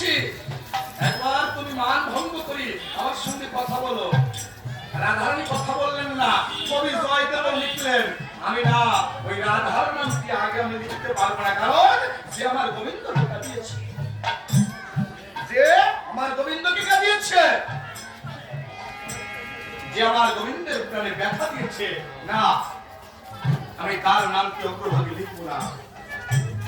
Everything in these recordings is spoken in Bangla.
বলছি, একবার তুমি মান ভঙ্গ করি আমার সঙ্গে কথা বলো। রাধারানী কথা বললেন না, কবি জয়দেব লিখলেন। আমি না, ওই রাধার নামটি আগে আমি লিখতে পারবো না, কারণ সে আমার গোবিন্দকে কাঁদিয়েছে। যে আমার গোবিন্দকে কাঁদিয়েছে, যে আমার গোবিন্দের প্রাণে ব্যথা দিয়েছে, না, আমি তার নামটি অগ্রভাগে লিখবো না।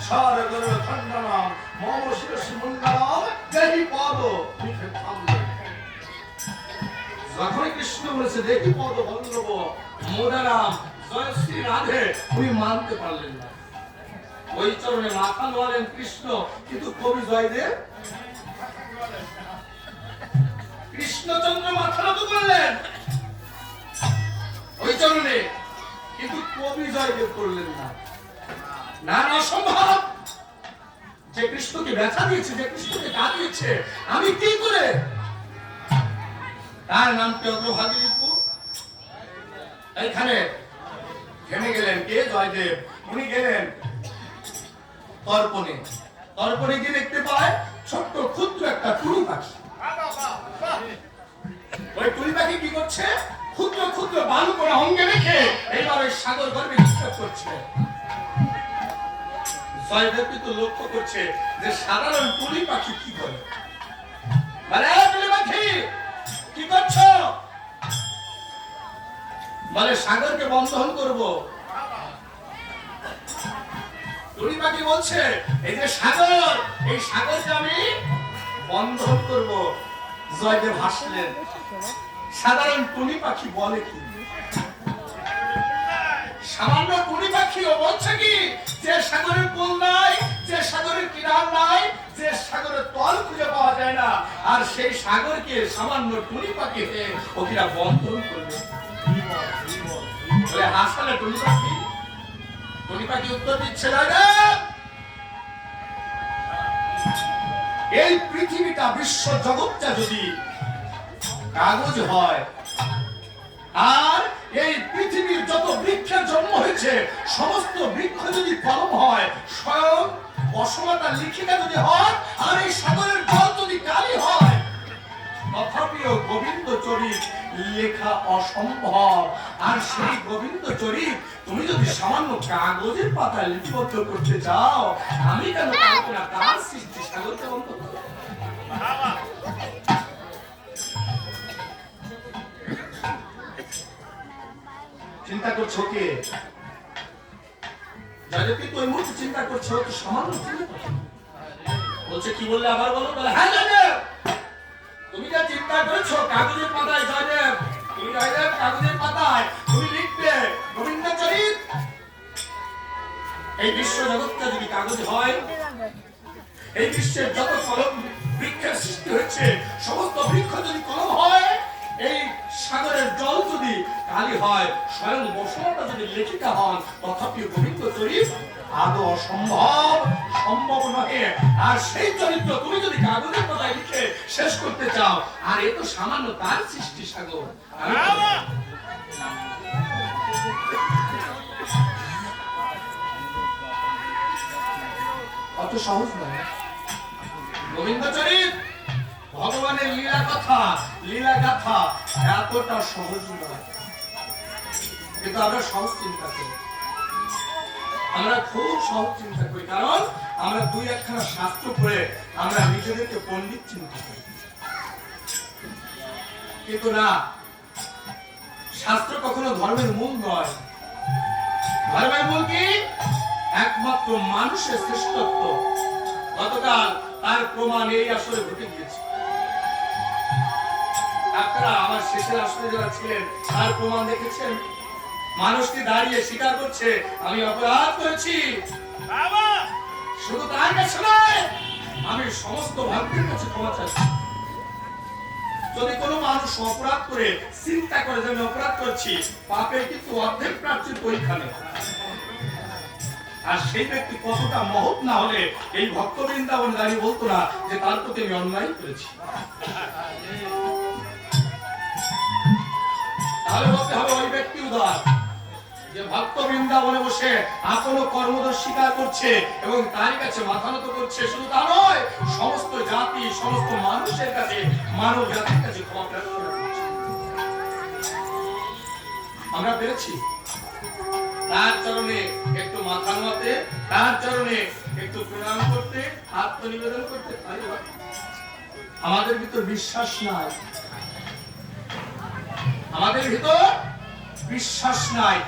সারগর খণ্ডনাম মম শিরসি মণ্ডলাম দেহি পদ লিখে থামলেন। যখন কৃষ্ণ বলেছে দেহি পদ বল্লভ মোদারাম জয় শ্রী রাধে, উনি মানতে পারলেন না। ওই চরণে মাথা নোয়ালেন কৃষ্ণ, কিন্তু কবি জয়দেব কৃষ্ণচন্দ্র মাথা নত করলেন ওই চরণে, কিন্তু কবি জয়দেব করলেন না। না, অসম্ভব। যে কৃষ্ণকে ব্যথা দিয়েছে, যে কৃষ্ণকে কাঁদিয়েছে, আমি কি করে তার নামটি অগ্রভাগে লিখবো? এইখানে থেমে গেলেন কে? জয়দেব। উনি গেলেন তর্পণে। তর্পণে গিয়ে দেখতে পায় ছোট্ট ক্ষুদ্র একটা টুনি পাখি। ওই টুনি পাখি কি করছে? ক্ষুদ্র ক্ষুদ্র বালু করে অঙ্গে রেখে এইবার ওই সাগর গর্ভে নিক্ষেপ করছে। জয়দেব কিন্তু লক্ষ্য করছে যে সাধারণ টুনি পাখি কি করে। বলে, টুনি পাখি কি করছো? বলে, সাগরকে বন্ধন করব। টুনি পাখি বলছে, এই যে সাগর, এই সাগরকে আমি বন্ধন করব। জয়দেব হাসলেন। সাধারণ টুনি পাখি বলে কি? সামান্য টুনি পাখিও বলছে কি যে সাগরের কোল নাই, যে সাগরের কিনার নাই, যে সাগরের তল খুঁজে পাওয়া যায় না, আর সেই সাগরকে সামান্য টুনি পাখি ওরা বন্ধন করবে। বলে, হাসলে টুনি পাখি। টুনি পাখি উত্তর দিচ্ছে, এই পৃথিবীটা, বিশ্ব জগৎটা যদি কাগজ হয়, আর এই পৃথিবীর যত বৃক্ষের জন্ম হয়েছে সমস্ত বৃক্ষ যদি কলম হয়, স্বয়ং বসমাতা লিখিকা যদি হয়, আর এই সাগরের জল যদি কালি হয়, তথাপিও গোবিন্দ চরিত লেখা অসম্ভব। আর সেই গোবিন্দ চরিত তুমি যদি সামান্য কাগজের পাতায় লিপিবদ্ধ করতে চাও, আমি কেন পারবো না তার সৃষ্টি সাগরকে বন্ধ করতে? চিন্তা করছো কে? যাদের কিন্তু ওই মুহূর্তে চিন্তা করছো, তো সামান্য চিন্তা করছো। বলছে, কি বললে আবার বলো? বলে, হ্যাঁ জয়দেব, তুমি যা চিন্তা করেছো কাগজের পাতায়, জয়দেব তুমি জয়দেব কাগজের পাতায় তুমি লিখবে গোবিন্দ চরিত। এই বিশ্ব জগৎটা যদি কাগজ হয়, এই বিশ্বের যত কলম বৃক্ষের সৃষ্টি হয়েছে সমস্ত বৃক্ষ যদি কলম হয়, এই সাগরের জল যদি কালি হয়, স্বয়ং বসুমাতা যদি লেখিকা হন, তথাপি গোবিন্দ চরিত আদৌ অসম্ভব, সম্ভব নহে। আর সেই চরিত্র তুমি যদি কাগজের পাতায় লিখে শেষ করতে চাও, আর এ তো সামান্য তার সৃষ্টি সাগর। অত সহজ নয় গোবিন্দ চরিত। ভগবানের লীলা কথা, লীলা গাথা এতটা সহজ নয়। কিন্তু আমরা সহজ চিন্তা করি, আমরা খুব সহজ চিন্তা করি, কারণ আমরা দুই একখানা শাস্ত্র পড়ে আমরা নিজেদেরকে পণ্ডিত চিন্তা করি। কিন্তু না, শাস্ত্র কখনো ধর্মের মূল নয়। ধর্মের মূল কি? একমাত্র মানুষের শ্রেষ্ঠত্ব। গতকাল তার প্রমাণ এই আসলে ঘটে গিয়েছে। আপনারা আমার শেষের আসলে যারা ছিলেন তার প্রমাণ দেখেছেন। মানুষটি দাঁড়িয়ে স্বীকার করছে, আমি অপরাধ করেছি। শুধু তার কাছে নয়, আমি সমস্ত ভক্তের কাছে ক্ষমা চাচ্ছি। যদি কোনো মানুষ অপরাধ করে চিন্তা করে যে আমি অপরাধ করছি, পাপের কিন্তু অর্ধেক প্রাপ্তির ওইখানে। আর সেই ব্যক্তি কতটা মহৎ না হলে এই ভক্ত বৃন্দাবন দাঁড়িয়ে বলতো না যে তার প্রতি আমি অন্যায় করেছি। তাহলে বলতে হবে ওই ব্যক্তি উদার। যে ভক্ত বৃন্দাবনে বসে আপন কর্মদোষ স্বীকার করছে এবং তার কাছে মাথা নত করছে, শুধু তা নয়, সমস্ত জাতি সমস্ত মানুষের কাছে, মানব জাতির কাছে ক্ষমা প্রার্থনা করছে। আমরা পেরেছি তার চরণে একটু মাথা নোয়াতে, তার চরণে একটু প্রণাম করতে, আত্মনিবেদন করতে পারি? আমাদের ভিতর বিশ্বাস নাই, আমাদের ভিতর বিশ্বাস নাই।